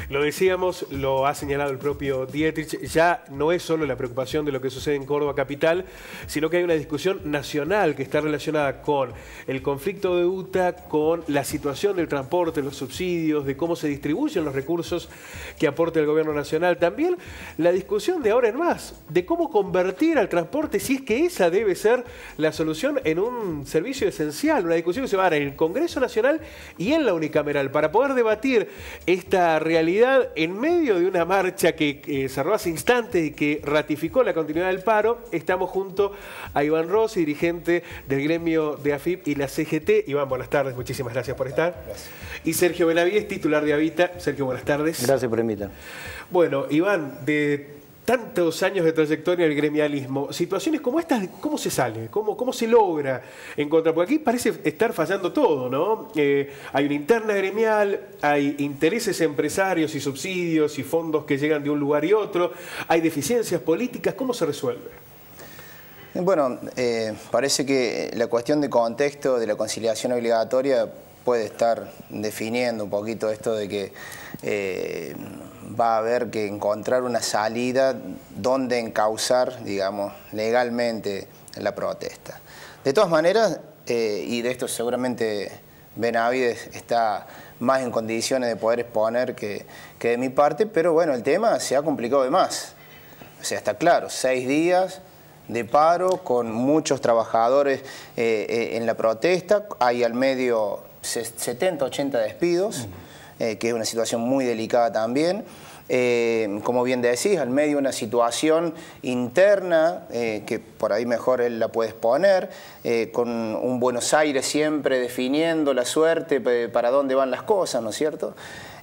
Lo decíamos, lo ha señalado el propio Dietrich, ya no es solo la preocupación de lo que sucede en Córdoba capital, sino que hay una discusión nacional que está relacionada con el conflicto de UTA, con la situación del transporte, los subsidios, de cómo se distribuyen los recursos que aporta el gobierno nacional. También la discusión de ahora en más, de cómo convertir al transporte, si es que esa debe ser la solución, en un servicio esencial. Una discusión que se va a dar en el Congreso Nacional y en la Unicameral para poder debatir esta realidad en medio de una marcha que cerró hace instantes y que ratificó la continuidad del paro. Estamos junto a Iván Rossi, dirigente del gremio de AFIP y la CGT. Iván, buenas tardes, muchísimas gracias por estar. Gracias. Y Sergio Benavides, titular de Habita. Sergio, buenas tardes. Gracias por invitar. Bueno, Iván, de tantos años de trayectoria en el gremialismo, situaciones como estas, ¿cómo se sale? ¿Cómo se logra encontrar? Porque aquí parece estar fallando todo, ¿no? Hay una interna gremial, hay intereses empresarios y subsidios y fondos que llegan de un lugar y otro, hay deficiencias políticas. ¿Cómo se resuelve? Bueno, parece que la cuestión de contexto de la conciliación obligatoria puede estar definiendo un poquito esto de que va a haber que encontrar una salida donde encauzar, digamos, legalmente la protesta. De todas maneras, y de esto seguramente Benavides está más en condiciones de poder exponer que de mi parte, pero bueno, el tema se ha complicado de más. O sea, está claro, 6 días de paro con muchos trabajadores en la protesta, hay al medio 70, 80 despidos, que es una situación muy delicada también. Como bien decís, al medio de una situación interna, que por ahí mejor él la puede exponer, con un Buenos Aires siempre definiendo la suerte para dónde van las cosas, ¿no es cierto?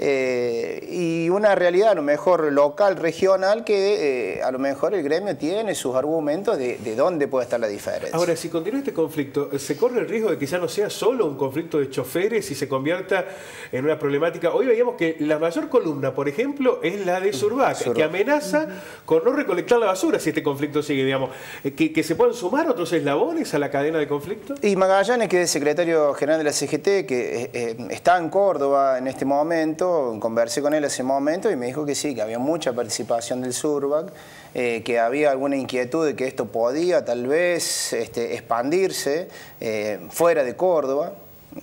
Y una realidad a lo mejor local, regional, que a lo mejor el gremio tiene sus argumentos de dónde puede estar la diferencia. Ahora, si continúa este conflicto, ¿se corre el riesgo de que ya no sea solo un conflicto de choferes y se convierta en una problemática? Hoy veíamos que la mayor columna, por ejemplo, es la de Surbac, que amenaza con no recolectar la basura si este conflicto sigue, digamos. ¿Que se puedan sumar otros eslabones a la cadena de conflicto? Y Magallanes, que es secretario general de la CGT, que está en Córdoba en este momento, conversé con él hace un momento y me dijo que sí, que había mucha participación del Surbac, que había alguna inquietud de que esto podía tal vez expandirse fuera de Córdoba.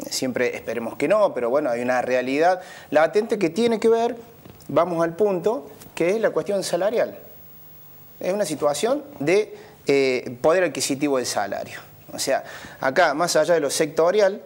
Siempre esperemos que no, pero bueno, hay una realidad latente que tiene que ver, vamos al punto, que es la cuestión salarial. Es una situación de poder adquisitivo del salario. O sea, acá, más allá de lo sectorial,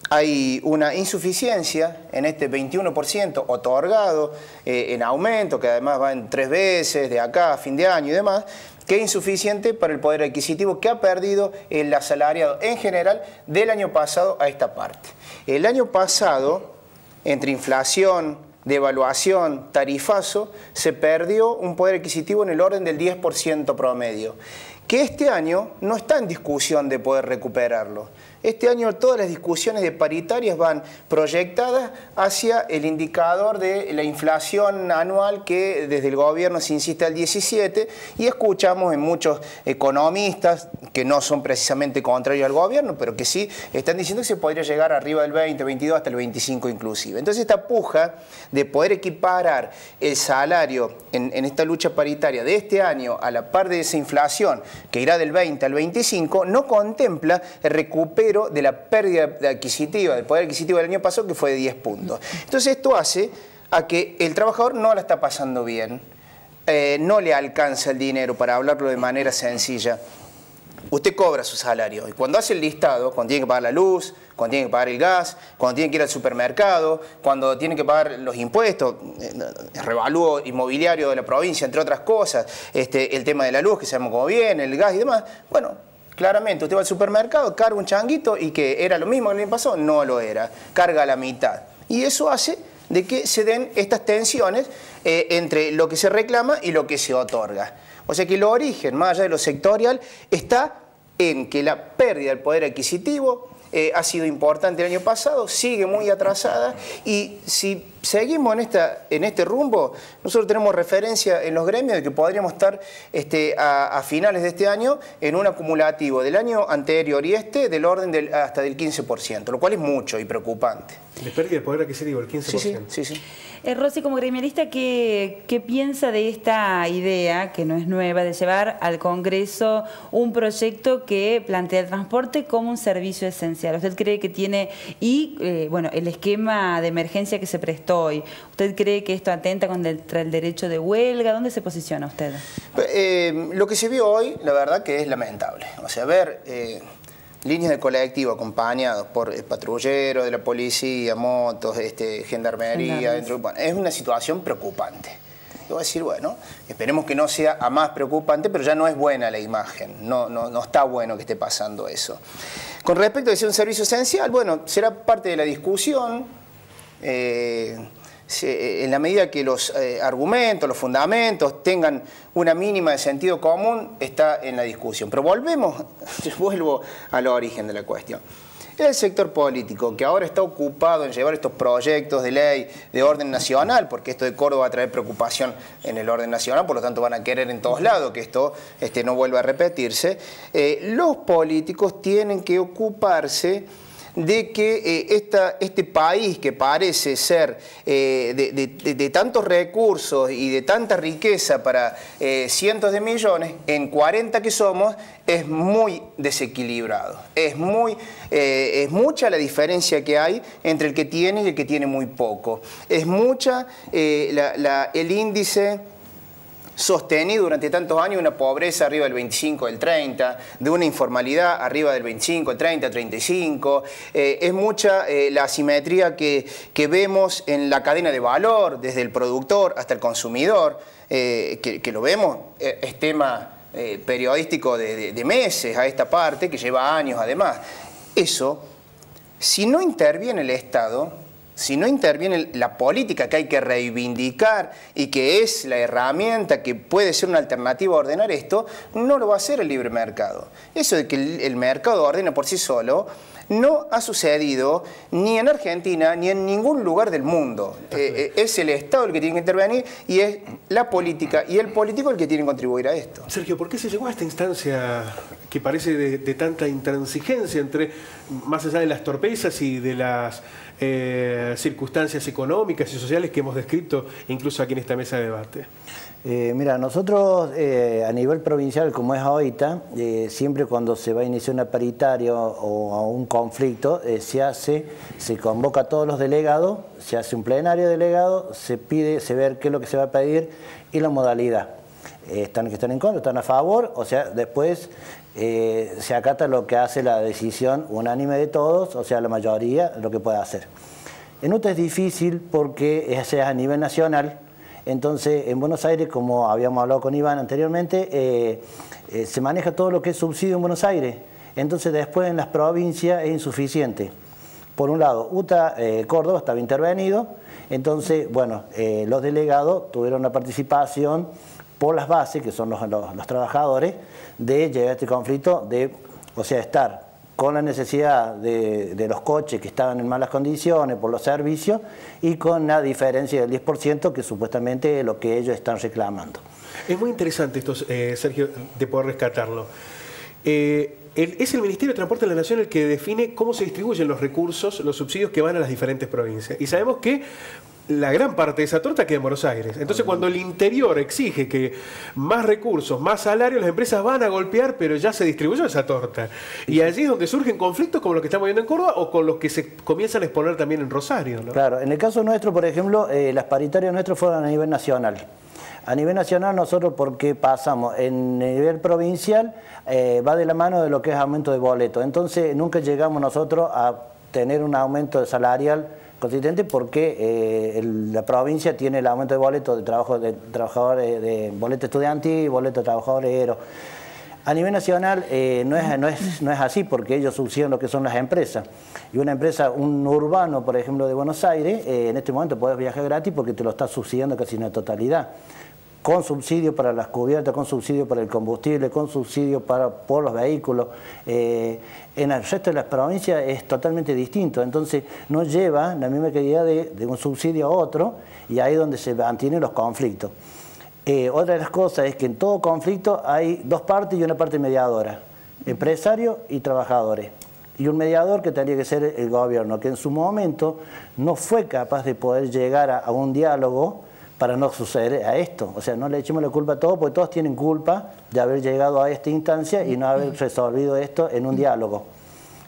hay una insuficiencia en este 21% otorgado en aumento, que además va en 3 veces de acá a fin de año y demás, que es insuficiente para el poder adquisitivo que ha perdido el asalariado en general del año pasado a esta parte. El año pasado, entre inflación, devaluación, tarifazo, se perdió un poder adquisitivo en el orden del 10% promedio, que este año no está en discusión de poder recuperarlo. Este año todas las discusiones de paritarias van proyectadas hacia el indicador de la inflación anual que desde el gobierno se insiste al 17, y escuchamos en muchos economistas que no son precisamente contrarios al gobierno, pero que sí están diciendo que se podría llegar arriba del 20, 22, hasta el 25 inclusive. Entonces esta puja de poder equiparar el salario en esta lucha paritaria de este año a la par de esa inflación que irá del 20 al 25, no contempla el recupero de la pérdida adquisitiva, del poder adquisitivo del año pasado, que fue de 10 puntos. Entonces esto hace a que el trabajador no la está pasando bien, no le alcanza el dinero, para hablarlo de manera sencilla. Usted cobra su salario y cuando hace el listado, cuando tiene que pagar la luz, cuando tiene que pagar el gas, cuando tiene que ir al supermercado, cuando tiene que pagar los impuestos, el revalúo inmobiliario de la provincia, entre otras cosas, el tema de la luz, que sabemos cómo viene, el gas y demás, bueno, claramente, usted va al supermercado, carga un changuito y que era lo mismo que el año pasado, no lo era, carga la mitad. Y eso hace de que se den estas tensiones entre lo que se reclama y lo que se otorga. O sea que el origen, más allá de lo sectorial, está en que la pérdida del poder adquisitivo ha sido importante el año pasado, sigue muy atrasada, y si seguimos en este rumbo, nosotros tenemos referencia en los gremios de que podríamos estar a finales de este año en un acumulativo del año anterior y del orden hasta del 15%, lo cual es mucho y preocupante. ¿Les pérdida de poder adquisitivo el 15%? Sí. Rosy, como gremialista, ¿qué piensa de esta idea, que no es nueva, de llevar al Congreso un proyecto que plantea el transporte como un servicio esencial? ¿Usted cree que tiene, bueno, el esquema de emergencia que se prestó hoy, ¿usted cree que esto atenta contra el derecho de huelga? ¿Dónde se posiciona usted? Lo que se vio hoy, la verdad que es lamentable. O sea, ver líneas de colectivo acompañados por patrulleros de la policía, motos, gendarmería, bueno, es una situación preocupante. Yo voy a decir, bueno, esperemos que no sea a más preocupante, pero ya no es buena la imagen, no está bueno que esté pasando eso. Con respecto a que sea un servicio esencial, bueno, será parte de la discusión, en la medida que los argumentos, los fundamentos tengan una mínima de sentido común, está en la discusión. Pero vuelvo al origen de la cuestión. El sector político, que ahora está ocupado en llevar estos proyectos de ley de orden nacional, porque esto de Córdoba va a traer preocupación en el orden nacional, por lo tanto van a querer en todos lados que esto no vuelva a repetirse, los políticos tienen que ocuparse de que este país que parece ser de tantos recursos y de tanta riqueza para cientos de millones, en 40 que somos, es muy desequilibrado. Es mucha la diferencia que hay entre el que tiene y el que tiene muy poco. Es mucha el índice sostenido durante tantos años, una pobreza arriba del 25, del 30, de una informalidad arriba del 25, el 30, 35. Es mucha la asimetría que vemos en la cadena de valor, desde el productor hasta el consumidor, que lo vemos, es tema periodístico de meses a esta parte, que lleva años además. Eso, si no interviene el Estado, si no interviene la política que hay que reivindicar y que es la herramienta que puede ser una alternativa a ordenar esto, no lo va a hacer el libre mercado. Eso de que el mercado ordena por sí solo no ha sucedido ni en Argentina ni en ningún lugar del mundo. Es el Estado el que tiene que intervenir y es la política y el político el que tiene que contribuir a esto. Sergio, ¿por qué se llegó a esta instancia que parece de tanta intransigencia entre, más allá de las torpezas y de las circunstancias económicas y sociales que hemos descrito incluso aquí en esta mesa de debate? Mira, nosotros a nivel provincial, como es ahorita, siempre cuando se va a iniciar una paritaria o un conflicto, se convoca a todos los delegados, se hace un plenario de delegados, se ve qué es lo que se va a pedir y la modalidad. Están que están en contra, están a favor, o sea, después se acata lo que hace la decisión unánime de todos, o sea, la mayoría, lo que puede hacer. En UTA es difícil porque es a nivel nacional. Entonces, en Buenos Aires, como habíamos hablado con Iván anteriormente, se maneja todo lo que es subsidio en Buenos Aires. Entonces, después en las provincias es insuficiente. Por un lado, Córdoba estaba intervenido. Entonces, bueno, los delegados tuvieron una participación por las bases, que son los trabajadores, de llegar a este conflicto, o sea, estar con la necesidad de los coches que estaban en malas condiciones por los servicios y con la diferencia del 10% que supuestamente es lo que ellos están reclamando. Es muy interesante esto, Sergio, de poder rescatarlo. Es el Ministerio de Transporte de la Nación el que define cómo se distribuyen los recursos, los subsidios que van a las diferentes provincias. Y sabemos que la gran parte de esa torta queda en Buenos Aires. Entonces, cuando el interior exige que más recursos, más salarios, las empresas van a golpear, pero ya se distribuyó esa torta. Y allí es donde surgen conflictos como los que estamos viendo en Córdoba o con los que se comienzan a exponer también en Rosario, ¿no? Claro, en el caso nuestro, por ejemplo, las paritarias nuestras fueron a nivel nacional. A nivel nacional nosotros, porque pasamos en nivel provincial, va de la mano de lo que es aumento de boleto. Entonces, nunca llegamos nosotros a tener un aumento salarial consistente porque la provincia tiene el aumento de boleto de trabajadores de boleto estudiantil y boleto de trabajadores. A nivel nacional no es así porque ellos subsidian lo que son las empresas. Y una empresa, un urbano, por ejemplo, de Buenos Aires, en este momento puedes viajar gratis porque te lo está subsidiando casi en la totalidad. con subsidio para las cubiertas, con subsidio para el combustible, con subsidio por los vehículos. En el resto de las provincias es totalmente distinto, entonces no lleva la misma cantidad de un subsidio a otro, y ahí es donde se mantienen los conflictos. Otra de las cosas es que en todo conflicto hay dos partes y una parte mediadora, empresarios y trabajadores. Y un mediador que tendría que ser el gobierno, que en su momento no fue capaz de poder llegar a un diálogo para no suceder a esto. O sea, no le echemos la culpa a todos, porque todos tienen culpa de haber llegado a esta instancia y no haber resolvido esto en un diálogo.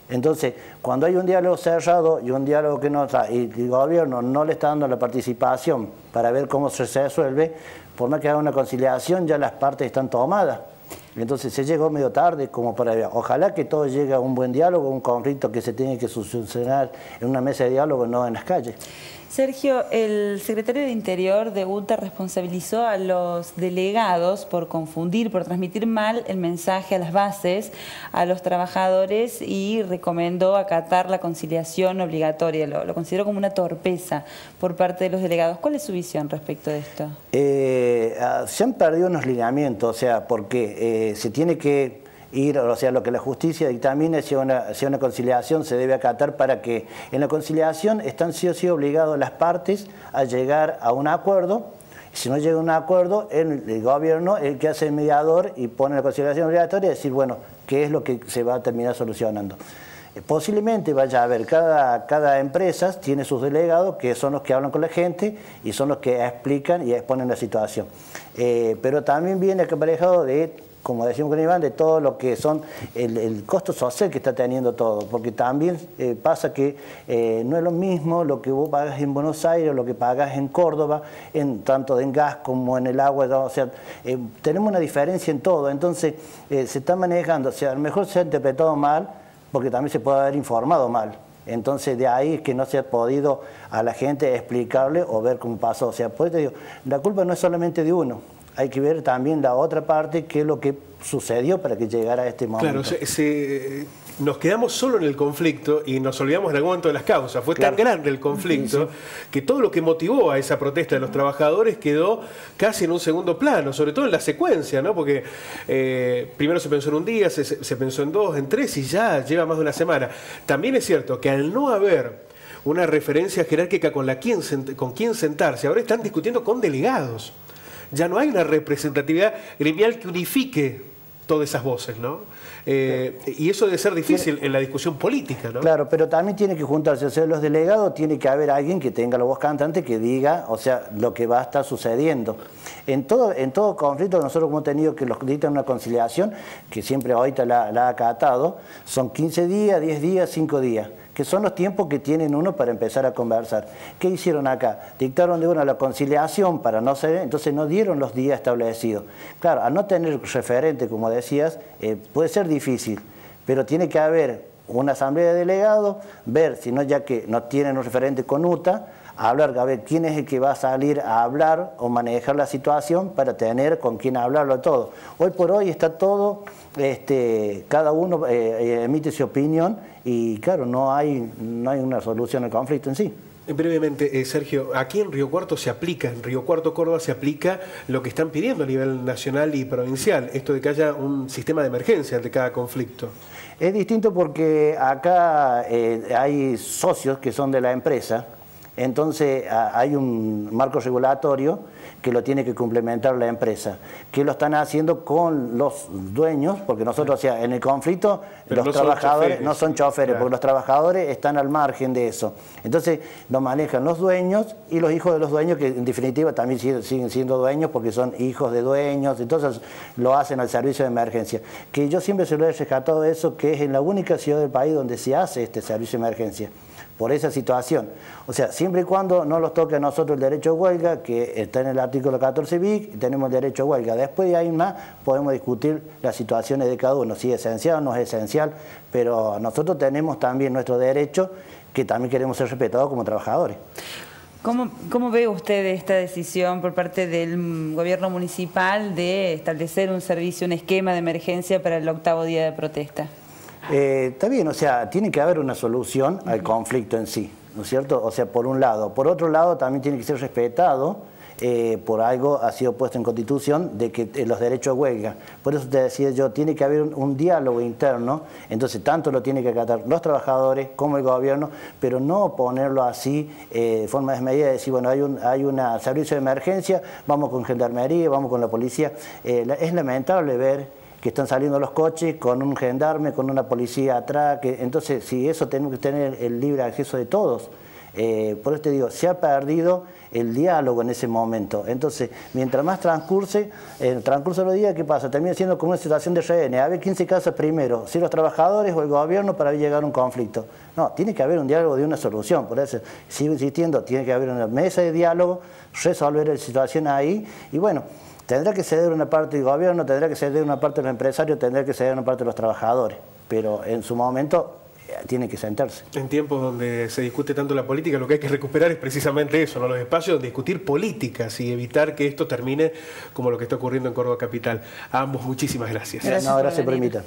Entonces, cuando hay un diálogo cerrado y un diálogo que no está, y el gobierno no le está dando la participación para ver cómo se resuelve, por más que haga una conciliación, ya las partes están tomadas. Entonces se llegó medio tarde como para ver. Ojalá que todo llegue a un buen diálogo, un conflicto que se tiene que solucionar en una mesa de diálogo, no en las calles. Sergio, el secretario de Interior de UTA responsabilizó a los delegados por confundir, por transmitir mal el mensaje a las bases, a los trabajadores, y recomendó acatar la conciliación obligatoria. Lo consideró como una torpeza por parte de los delegados. ¿Cuál es su visión respecto de esto? Se han perdido unos lineamientos, o sea, porque se tiene que ir, o sea, lo que la justicia dictamine, si una conciliación se debe acatar, para que en la conciliación están sí o sí obligados las partes a llegar a un acuerdo. Si no llega a un acuerdo, el gobierno es el que hace el mediador y pone la conciliación obligatoria y decir, bueno, qué es lo que se va a terminar solucionando. Posiblemente vaya a haber, cada empresa tiene sus delegados, que son los que hablan con la gente y son los que explican y exponen la situación. Pero también viene aparejado de, como decimos con Iván, de todo lo que son el costo social que está teniendo todo, porque también pasa que no es lo mismo lo que vos pagas en Buenos Aires, lo que pagas en Córdoba, tanto en gas como en el agua, o sea, tenemos una diferencia en todo, entonces se está manejando, o sea, a lo mejor se ha interpretado mal, porque también se puede haber informado mal. Entonces de ahí es que no se ha podido a la gente explicarle o ver cómo pasó. O sea, pues te digo, la culpa no es solamente de uno, hay que ver también la otra parte, qué es lo que sucedió para que llegara a este momento. Claro, nos quedamos solo en el conflicto y nos olvidamos en algún momento de las causas. Fue tan grande el conflicto que todo lo que motivó a esa protesta de los trabajadores quedó casi en un segundo plano, sobre todo en la secuencia, ¿no? Porque primero se pensó en un día, se pensó en 2, en 3 y ya lleva más de una semana. También es cierto que al no haber una referencia jerárquica con quién sentarse, ahora están discutiendo con delegados. Ya no hay una representatividad gremial que unifique todas esas voces, ¿no? Y eso debe ser difícil en la discusión política, ¿no? Claro, pero también tiene que juntarse, o sea, los delegados, tiene que haber alguien que tenga la voz cantante, que diga, o sea, lo que va a estar sucediendo. En todo conflicto nosotros hemos tenido que los dictan una conciliación, que siempre ahorita la ha acatado, son 15 días, 10 días, 5 días. Que son los tiempos que tienen uno para empezar a conversar. ¿Qué hicieron acá? Dictaron de una la conciliación para no ser, entonces no dieron los días establecidos. Claro, al no tener referente, como decías, puede ser difícil, pero tiene que haber una asamblea de delegados, ver si no, ya que no tienen un referente con UTA, hablar, a ver quién es el que va a salir a hablar o manejar la situación para tener con quién hablarlo todo. Hoy por hoy está todo, cada uno emite su opinión y claro, no hay una solución al conflicto en sí. Brevemente, Sergio, aquí en Río Cuarto se aplica, en Río Cuarto, Córdoba, se aplica lo que están pidiendo a nivel nacional y provincial, esto de que haya un sistema de emergencia ante cada conflicto. Es distinto porque acá hay socios que son de la empresa, entonces hay un marco regulatorio que lo tiene que complementar la empresa, que lo están haciendo con los dueños, porque nosotros, o sea, en el conflicto pero los trabajadores no son choferes, porque los trabajadores están al margen de eso. Entonces lo manejan los dueños y los hijos de los dueños, que en definitiva también siguen siendo dueños porque son hijos de dueños, entonces lo hacen al servicio de emergencia. Que yo siempre se lo he rescatado eso, que es en la única ciudad del país donde se hace este servicio de emergencia, por esa situación. O sea, siempre y cuando no nos toque a nosotros el derecho a huelga, que está en el artículo 14 BIC, y tenemos el derecho a huelga. Después de ahí más podemos discutir las situaciones de cada uno, si es esencial o no es esencial, pero nosotros tenemos también nuestro derecho, que también queremos ser respetados como trabajadores. ¿Cómo ve usted esta decisión por parte del gobierno municipal de establecer un servicio, un esquema de emergencia para el 8º día de protesta? Está bien, o sea, tiene que haber una solución al conflicto en sí, ¿no es cierto? O sea, por un lado. Por otro lado, también tiene que ser respetado por algo ha sido puesto en Constitución de que los derechos de huelga. Por eso te decía yo, tiene que haber un diálogo interno, entonces tanto lo tienen que acatar los trabajadores como el gobierno, pero no ponerlo así de forma desmedida, de decir, bueno, hay un servicio de emergencia, vamos con gendarmería, vamos con la policía. Es lamentable ver que están saliendo los coches con un gendarme, con una policía atrás, entonces si eso tenemos que tener el libre acceso de todos. Por eso te digo, se ha perdido el diálogo en ese momento. Entonces, mientras más transcurse, el transcurso de los días, ¿qué pasa? Termina siendo como una situación de rehenes. A ver quién se casa primero, si los trabajadores o el gobierno, para llegar a un conflicto. No, tiene que haber un diálogo de una solución. Por eso sigo insistiendo, tiene que haber una mesa de diálogo, resolver la situación ahí y bueno, tendrá que ceder una parte del gobierno, tendrá que ceder una parte de los empresarios, tendrá que ceder una parte de los trabajadores. Pero en su momento tiene que sentarse. En tiempos donde se discute tanto la política, lo que hay que recuperar es precisamente eso, ¿no? Los espacios donde discutir políticas y evitar que esto termine como lo que está ocurriendo en Córdoba Capital. A ambos, muchísimas gracias. Gracias por invitar.